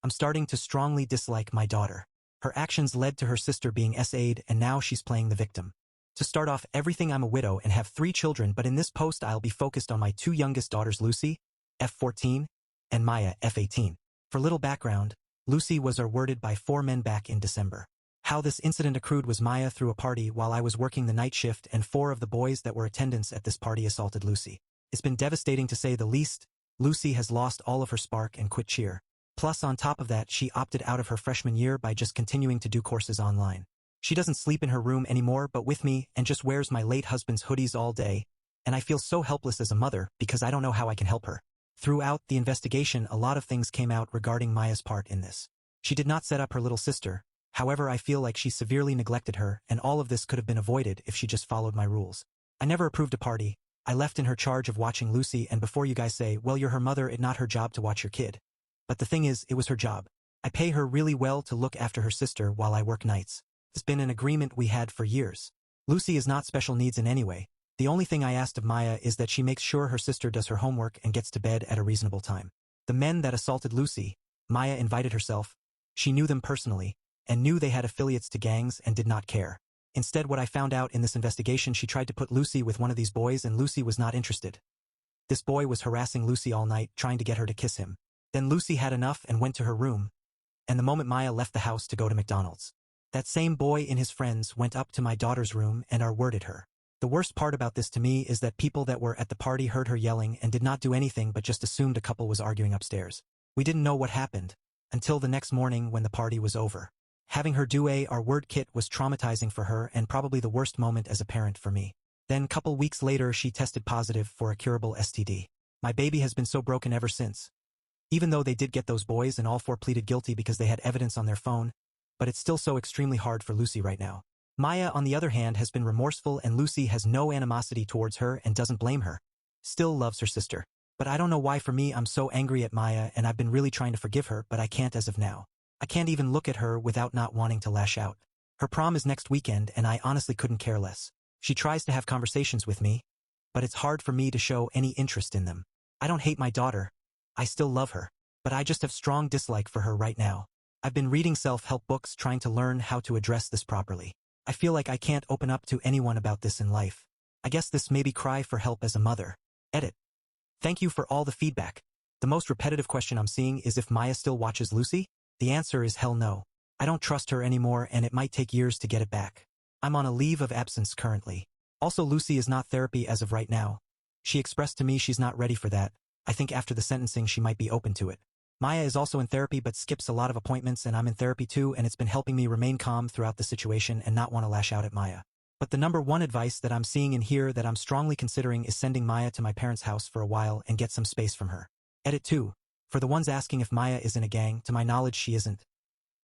I'm starting to strongly dislike my daughter. Her actions led to her sister being SA'd and now she's playing the victim. To start off everything, I'm a widow and have 3 children, but in this post I'll be focused on my 2 youngest daughters, Lucy, F14, and Maya, F18. For little background, Lucy was awarded by 4 men back in December. How this incident accrued was Maya threw a party while I was working the night shift and 4 of the boys that were attendants at this party assaulted Lucy. It's been devastating to say the least. Lucy has lost all of her spark and quit cheer. Plus on top of that, she opted out of her freshman year by just continuing to do courses online. She doesn't sleep in her room anymore but with me and just wears my late husband's hoodies all day, and I feel so helpless as a mother because I don't know how I can help her. Throughout the investigation, a lot of things came out regarding Maya's part in this. She did not set up her little sister. However, I feel like she severely neglected her, and all of this could have been avoided if she just followed my rules. I never approved a party. I left in her charge of watching Lucy, and before you guys say, well, you're her mother, it's not her job to watch your kid. But the thing is, it was her job. I pay her really well to look after her sister while I work nights. It's been an agreement we had for years. Lucy is not special needs in any way. The only thing I asked of Maya is that she makes sure her sister does her homework and gets to bed at a reasonable time. The men that assaulted Lucy, Maya invited herself. She knew them personally, and knew they had affiliates to gangs and did not care. Instead, what I found out in this investigation, she tried to put Lucy with one of these boys and Lucy was not interested. This boy was harassing Lucy all night, trying to get her to kiss him. Then Lucy had enough and went to her room. And the moment Maya left the house to go to McDonald's, that same boy and his friends went up to my daughter's room and worded her. The worst part about this to me is that people that were at the party heard her yelling and did not do anything but just assumed a couple was arguing upstairs. We didn't know what happened until the next morning when the party was over. Having her do a R-word kit was traumatizing for her and probably the worst moment as a parent for me. Then couple weeks later she tested positive for a curable STD. My baby has been so broken ever since. Even though they did get those boys and all 4 pleaded guilty because they had evidence on their phone, but it's still so extremely hard for Lucy right now. Maya, on the other hand, has been remorseful and Lucy has no animosity towards her and doesn't blame her. Still loves her sister. But I don't know why. For me, I'm so angry at Maya and I've been really trying to forgive her, but I can't as of now. I can't even look at her without not wanting to lash out. Her prom is next weekend and I honestly couldn't care less. She tries to have conversations with me, but it's hard for me to show any interest in them. I don't hate my daughter. I still love her, but I just have strong dislike for her right now. I've been reading self-help books trying to learn how to address this properly. I feel like I can't open up to anyone about this in life. I guess this may be cry for help as a mother. Edit. Thank you for all the feedback. The most repetitive question I'm seeing is if Maya still watches Lucy? The answer is hell no. I don't trust her anymore and it might take years to get it back. I'm on a leave of absence currently. Also, Lucy is not therapy as of right now. She expressed to me she's not ready for that. I think after the sentencing she might be open to it. Maya is also in therapy but skips a lot of appointments and I'm in therapy too, and it's been helping me remain calm throughout the situation and not want to lash out at Maya. But the number one advice that I'm seeing in here that I'm strongly considering is sending Maya to my parents' house for a while and get some space from her. Edit 2. For the ones asking if Maya is in a gang, to my knowledge she isn't.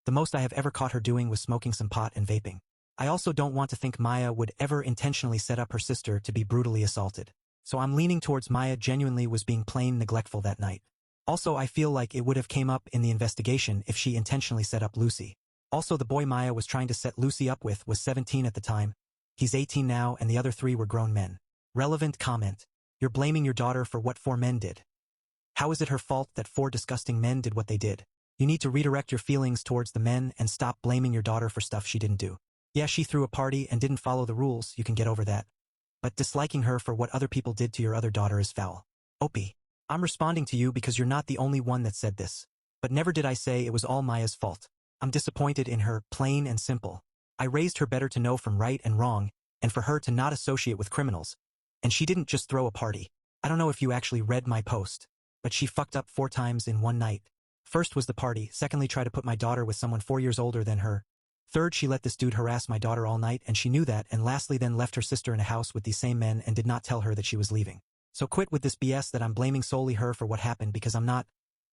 The most I have ever caught her doing was smoking some pot and vaping. I also don't want to think Maya would ever intentionally set up her sister to be brutally assaulted. So I'm leaning towards Maya genuinely was being plain neglectful that night. Also, I feel like it would have came up in the investigation if she intentionally set up Lucy. Also, the boy Maya was trying to set Lucy up with was 17 at the time. He's 18 now and the other 3 were grown men. Relevant comment. You're blaming your daughter for what 4 men did. How is it her fault that 4 disgusting men did what they did? You need to redirect your feelings towards the men and stop blaming your daughter for stuff she didn't do. Yeah, she threw a party and didn't follow the rules, you can get over that. But disliking her for what other people did to your other daughter is foul. Opie. I'm responding to you because you're not the only one that said this. But never did I say it was all Maya's fault. I'm disappointed in her, plain and simple. I raised her better to know from right and wrong, and for her to not associate with criminals. And she didn't just throw a party. I don't know if you actually read my post, but she fucked up 4 times in one night. First was the party, secondly try to put my daughter with someone 4 years older than her. Third, she let this dude harass my daughter all night and she knew that, and lastly then left her sister in a house with these same men and did not tell her that she was leaving. So quit with this BS that I'm blaming solely her for what happened, because I'm not.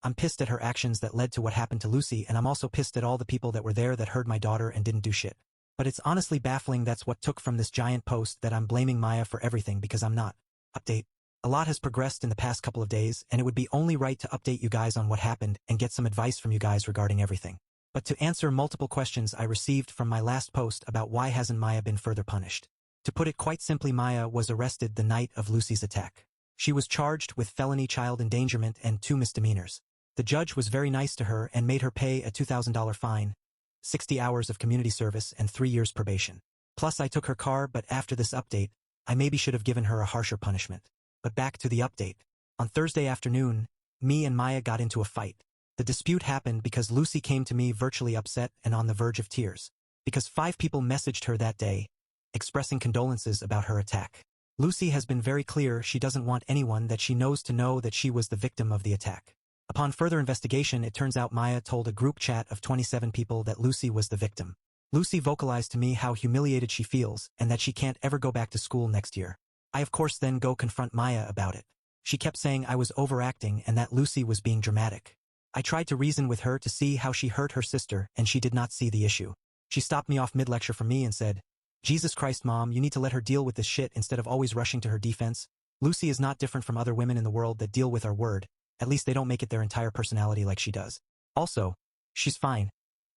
I'm pissed at her actions that led to what happened to Lucy, and I'm also pissed at all the people that were there that heard my daughter and didn't do shit. But it's honestly baffling that's what took from this giant post that I'm blaming Maya for everything, because I'm not. Update. A lot has progressed in the past couple of days, and it would be only right to update you guys on what happened and get some advice from you guys regarding everything. But to answer multiple questions I received from my last post about why hasn't Maya been further punished. To put it quite simply, Maya was arrested the night of Lucy's attack. She was charged with felony child endangerment and 2 misdemeanors. The judge was very nice to her and made her pay a $2,000 fine, 60 hours of community service and 3 years probation. Plus I took her car, but after this update, I maybe should have given her a harsher punishment. But back to the update. On Thursday afternoon, me and Maya got into a fight. The dispute happened because Lucy came to me virtually upset and on the verge of tears. Because 5 people messaged her that day, expressing condolences about her attack. Lucy has been very clear she doesn't want anyone that she knows to know that she was the victim of the attack. Upon further investigation, it turns out Maya told a group chat of 27 people that Lucy was the victim. Lucy vocalized to me how humiliated she feels and that she can't ever go back to school next year. I of course then go confront Maya about it. She kept saying I was overacting and that Lucy was being dramatic. I tried to reason with her to see how she hurt her sister, and she did not see the issue. She stopped me off mid-lecture from me and said, "Jesus Christ, Mom, you need to let her deal with this shit instead of always rushing to her defense. Lucy is not different from other women in the world that deal with our word. At least they don't make it their entire personality like she does. Also, she's fine."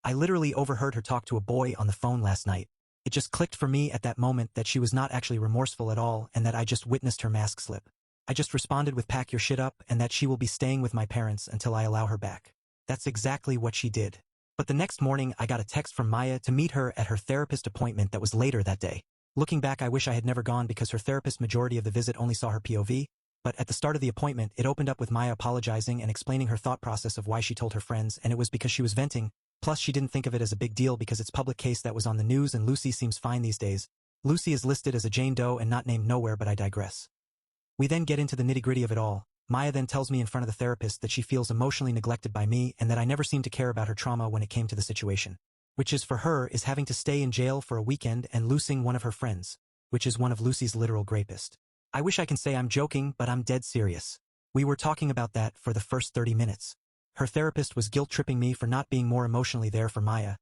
I literally overheard her talk to a boy on the phone last night. It just clicked for me at that moment that she was not actually remorseful at all and that I just witnessed her mask slip. I just responded with "pack your shit up" and that she will be staying with my parents until I allow her back. That's exactly what she did. But the next morning I got a text from Maya to meet her at her therapist appointment that was later that day. Looking back, I wish I had never gone because her therapist majority of the visit only saw her POV, but at the start of the appointment it opened up with Maya apologizing and explaining her thought process of why she told her friends, and it was because she was venting, plus she didn't think of it as a big deal because it's public case that was on the news and Lucy seems fine these days. Lucy is listed as a Jane Doe and not named nowhere, but I digress. We then get into the nitty-gritty of it all. Maya then tells me in front of the therapist that she feels emotionally neglected by me and that I never seemed to care about her trauma when it came to the situation. Which is for her is having to stay in jail for a weekend and losing one of her friends, which is one of Lucy's literal rapist. I wish I can say I'm joking, but I'm dead serious. We were talking about that for the first 30 minutes. Her therapist was guilt-tripping me for not being more emotionally there for Maya,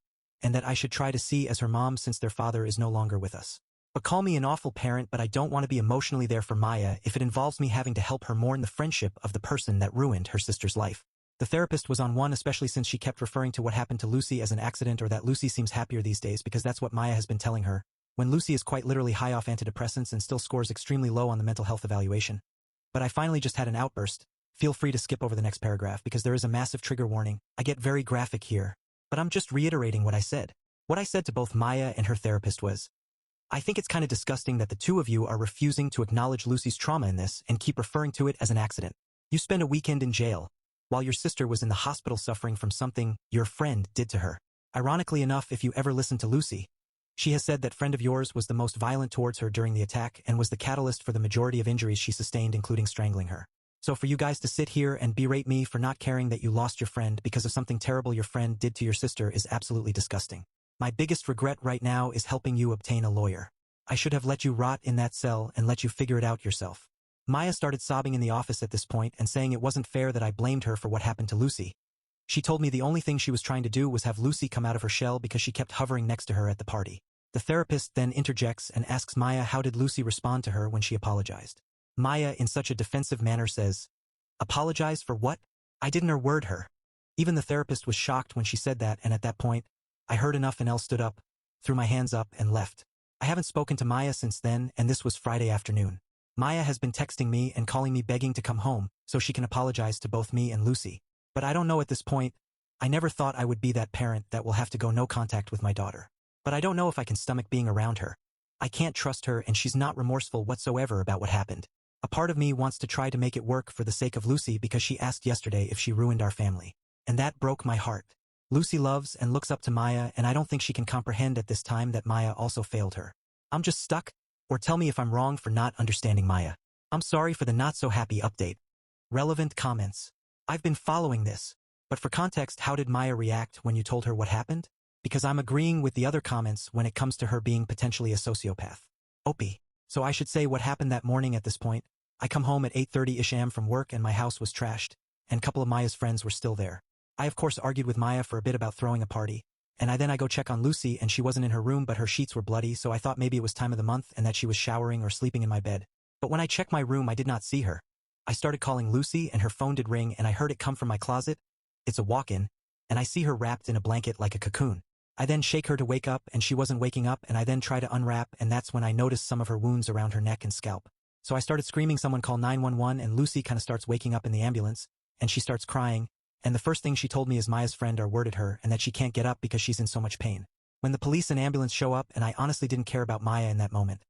and that I should try to see as her mom since their father is no longer with us. But call me an awful parent, but I don't want to be emotionally there for Maya if it involves me having to help her mourn the friendship of the person that ruined her sister's life. The therapist was on one, especially since she kept referring to what happened to Lucy as an accident or that Lucy seems happier these days because that's what Maya has been telling her, when Lucy is quite literally high off antidepressants and still scores extremely low on the mental health evaluation. But I finally just had an outburst. Feel free to skip over the next paragraph because there is a massive trigger warning. I get very graphic here, but I'm just reiterating what I said. What I said to both Maya and her therapist was, I think it's kind of disgusting that the two of you are refusing to acknowledge Lucy's trauma in this and keep referring to it as an accident. You spent a weekend in jail, while your sister was in the hospital suffering from something your friend did to her. Ironically enough, if you ever listen to Lucy, she has said that friend of yours was the most violent towards her during the attack and was the catalyst for the majority of injuries she sustained, including strangling her. So for you guys to sit here and berate me for not caring that you lost your friend because of something terrible your friend did to your sister is absolutely disgusting. My biggest regret right now is helping you obtain a lawyer. I should have let you rot in that cell and let you figure it out yourself. Maya started sobbing in the office at this point and saying it wasn't fair that I blamed her for what happened to Lucy. She told me the only thing she was trying to do was have Lucy come out of her shell because she kept hovering next to her at the party. The therapist then interjects and asks Maya how did Lucy respond to her when she apologized. Maya, in such a defensive manner, says, "Apologize for what? I didn't word her." Even the therapist was shocked when she said that, and at that point, I heard enough and stood up, threw my hands up and left. I haven't spoken to Maya since then, and this was Friday afternoon. Maya has been texting me and calling me begging to come home so she can apologize to both me and Lucy. But I don't know at this point. I never thought I would be that parent that will have to go no contact with my daughter. But I don't know if I can stomach being around her. I can't trust her and she's not remorseful whatsoever about what happened. A part of me wants to try to make it work for the sake of Lucy because she asked yesterday if she ruined our family. And that broke my heart. Lucy loves and looks up to Maya, and I don't think she can comprehend at this time that Maya also failed her. I'm just stuck, or tell me if I'm wrong for not understanding Maya. I'm sorry for the not-so-happy update. Relevant comments. I've been following this, but for context, how did Maya react when you told her what happened? Because I'm agreeing with the other comments when it comes to her being potentially a sociopath. Opie. So I should say what happened that morning at this point. I come home at 8:30-ish am from work and my house was trashed, and a couple of Maya's friends were still there. I of course argued with Maya for a bit about throwing a party, and I go check on Lucy and she wasn't in her room but her sheets were bloody, so I thought maybe it was time of the month and that she was showering or sleeping in my bed. But when I checked my room I did not see her. I started calling Lucy and her phone did ring and I heard it come from my closet. It's a walk-in, and I see her wrapped in a blanket like a cocoon. I then shake her to wake up and she wasn't waking up, and I then try to unwrap, and that's when I notice some of her wounds around her neck and scalp. So I started screaming someone call 911 and Lucy kinda starts waking up in the ambulance, and she starts crying, and the first thing she told me is Maya's friend are worded her and that she can't get up because she's in so much pain. When the police and ambulance show up, and I honestly didn't care about Maya in that moment.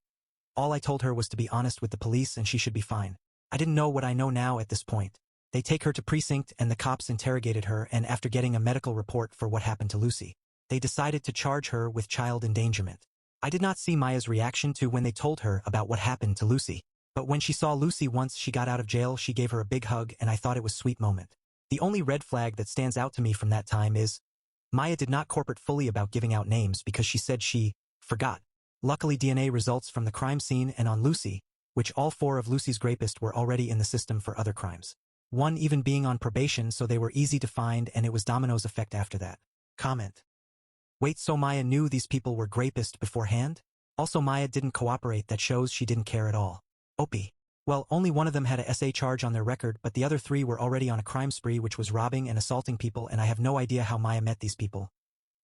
All I told her was to be honest with the police and she should be fine. I didn't know what I know now at this point. They take her to precinct and the cops interrogated her, and after getting a medical report for what happened to Lucy, they decided to charge her with child endangerment. I did not see Maya's reaction to when they told her about what happened to Lucy. But when she saw Lucy once she got out of jail, she gave her a big hug, and I thought it was a sweet moment. The only red flag that stands out to me from that time is Maya did not cooperate fully about giving out names because she said she forgot. Luckily, DNA results from the crime scene and on Lucy, which all 4 of Lucy's rapists were already in the system for other crimes. One even being on probation, so they were easy to find, and it was dominoes effect after that. Comment. Wait, so Maya knew these people were rapists beforehand? Also, Maya didn't cooperate. That shows she didn't care at all. Opie. Well, only one of them had a SA charge on their record, but the other 3 were already on a crime spree, which was robbing and assaulting people, and I have no idea how Maya met these people.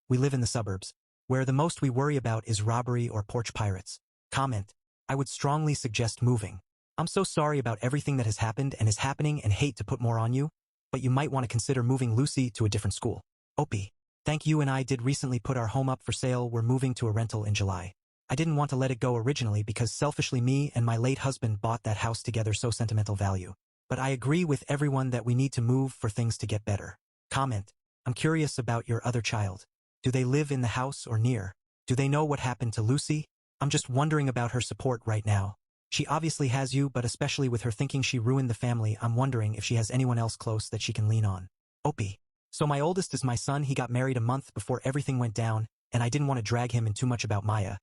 We live in the suburbs, where the most we worry about is robbery or porch pirates. Comment. I would strongly suggest moving. I'm so sorry about everything that has happened and is happening and hate to put more on you, but you might want to consider moving Lucy to a different school. Opie. Thank you, and I did recently put our home up for sale. We're moving to a rental in July. I didn't want to let it go originally because selfishly me and my late husband bought that house together, so sentimental value. But I agree with everyone that we need to move for things to get better. Comment. I'm curious about your other child. Do they live in the house or near? Do they know what happened to Lucy? I'm just wondering about her support right now. She obviously has you, but especially with her thinking she ruined the family, I'm wondering if she has anyone else close that she can lean on. Opie. So my oldest is my son. He got married a month before everything went down, and I didn't want to drag him in too much about Maya,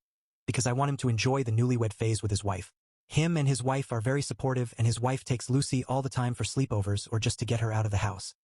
because I want him to enjoy the newlywed phase with his wife. Him and his wife are very supportive, and his wife takes Lucy all the time for sleepovers or just to get her out of the house.